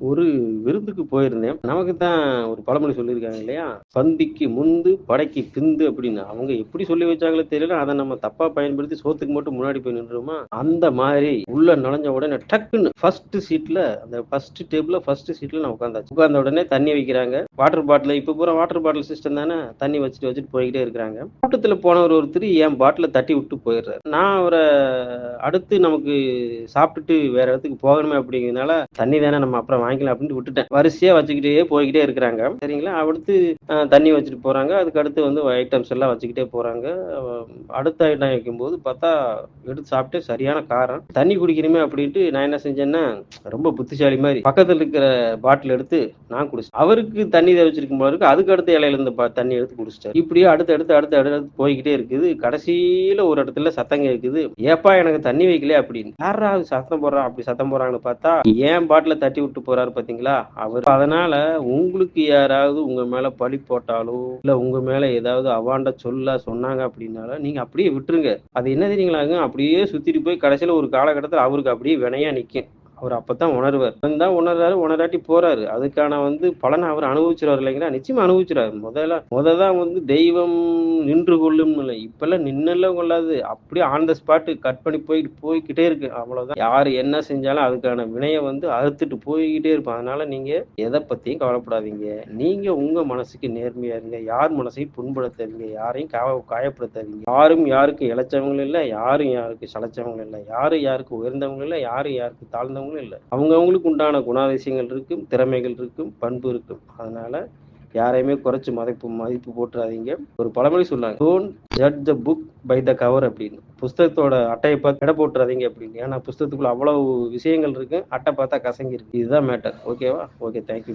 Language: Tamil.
ஒரு விருந்துக்கு போயிருந்தேன். நமக்கு தான் ஒரு பழமொழி சொல்லியிருக்காங்க இல்லையா? "பந்திக்கு முந்து, படைக்கு பிந்து" அப்படின்னு. அவங்க எப்படி சொல்லி வச்சாங்களோ தெரியல. அத நம்ம தப்பா பயன்படுத்தி சோத்துக்கு மட்டும் முன்னாடி போய் நின்றோமா, அந்த மாதிரி உள்ள நுழைஞ்ச உடனே டக்குன்னு ஃபர்ஸ்ட் சீட்ல அந்த ஃபர்ஸ்ட் டேபிள்ல ஃபர்ஸ்ட் சீட்ல நான் உட்காந்தாச்சு. உட்கார்ந்த உடனே தண்ணி வைக்கிறாங்க. வாட்டர் பாட்டில் இப்ப பூரா வாட்டர் பாட்டில் சிஸ்டம் தானே. தண்ணி வச்சுட்டு வச்சுட்டு போய்க்கிட்டே இருக்கிறாங்க. கூட்டத்துல போனவர் ஒருத்தர் என் பாட்டில தட்டி விட்டு போயிடுறாரு. நான் அவர அடுத்து நமக்கு சாப்பிட்டுட்டு வேற இடத்துக்கு போகணுமே அப்படிங்கிறதுனால, தண்ணி தானே நம்ம அப்புறம் வாங்கிக்கலாம் அப்படின்ட்டு விட்டுட்டேன். வரிசையா வச்சுக்கிட்டே போய்க்கிட்டே இருக்கிறாங்க. சரிங்களா? அடுத்து தண்ணி வச்சுட்டு போறாங்க. அதுக்கு அடுத்து வந்து ஐட்டம்ஸ் எல்லாம் வச்சுக்கிட்டே போறாங்க. அ அடுத்த ஐட்டம் வைக்கும்போது பார்த்தா, எடுத்து சாப்பிட்டு சரியான காரம். தண்ணி குடிக்கணுமே அப்படின்ட்டு நான் என்ன செஞ்சேன்னா, ரொம்ப புத்திசாலி மாரி பக்கத்துல இருக்கிற பாட்டில் எடுத்து நான் குடிச்சேன். அவருக்கு தண்ணி தேவைச்சிருக்கும் போல இருக்கு. அதுக்கு அடுத்த இலையில இருந்து தண்ணி எடுத்து குடிச்சிட்டாரு. இப்படியே அடுத்து போய்க்கிட்டே இருக்குது. கடைசியில ஒரு இடத்துல சத்தம் கேட்குது. "ஏப்பா எனக்கு தண்ணி வைக்கலையா?" அப்படின்னு. யார்றா அது சத்தம் போடுறான்? அப்படி சத்தம் போடுறாங்கன்னு பார்த்தா, என் பாட்டில தட்டி விட்டு போறாரு பார்த்தீங்களா? அவரு. அதனால உங்களுக்கு யாராவது உங்க மேல பழி போட்டாலோ, இல்ல உங்க மேல ஏதாவது அவாண்ட சொல்ல சொன்னாங்க அப்படின்னாலும், நீங்க அப்படியே விட்டுருங்க. அது என்ன தெரியுங்களாங்க? அப்படியே சுத்திட்டு போய் கடைசியில ஒரு காலகட்டத்தில அவருக்கு அப்படியே வினையா நிக்கும். அவரு அப்பதான் உணருவார். தான் உணர்றாரு, உணராட்டி போறாரு. அதுக்கான வந்து பலன அவரு அனுபவிச்சுருவாரு இல்லைங்களா? நிச்சயமா அனுபவிச்சுருவாரு. தான் வந்து தெய்வம் நின்று கொல்லும்னு இல்ல. இப்பல்லாம் நின்னெல்லாம் கொள்ளாது. அப்படியே ஆன் த ஸ்பாட் கட் பண்ணி போய்க்கிட்டே இருக்கு. அவ்வளவுதான். யாரு என்ன செஞ்சாலும் அதுக்கான வினைய வந்து அறுத்துட்டு போய்க்கிட்டே இருக்கும். அதனால நீங்க எத பத்தியும் கவலைப்படாதீங்க. நீங்க உங்க மனசுக்கு நேர்மையா இருங்க. யார் மனசையும் புண்படுத்தாதீங்க. யாரையும் காயப்படுத்தாதீங்க. யாரும் யாருக்கு இளைச்சவங்களும் இல்ல. யாரும் யாருக்கு சளைச்சவங்களும் இல்ல. யாரும் யாருக்கு உயர்ந்தவங்களும் இல்ல. யாரும் யாருக்கு தாழ்ந்தவங்களும் இல்ல. அவங்கவங்களுக்கு உண்டான குணாதிசயங்கள் இருக்கும், திறமைகள் இருக்கும், பண்பு இருக்கும். அதனால யாரையுமே குறைச்சு மதிப்பு போட்டுறாதீங்க. ஒரு பழமொழி சொன்னாங்க. "Don't judge the book by the cover" அப்படின்னு. புஸ்தகத்தோட அட்டைய பார்த்து எடை போட்டுறாதீங்க அப்படின்னு. ஏன்னா புஸ்தகத்துக்குள்ள அவ்வளவு விஷயங்கள் இருக்கு. அட்டை பார்த்தா கசங்கி இருக்கு. இதுதான் மேட்டர். ஓகேவா? ஓகே. Thank you.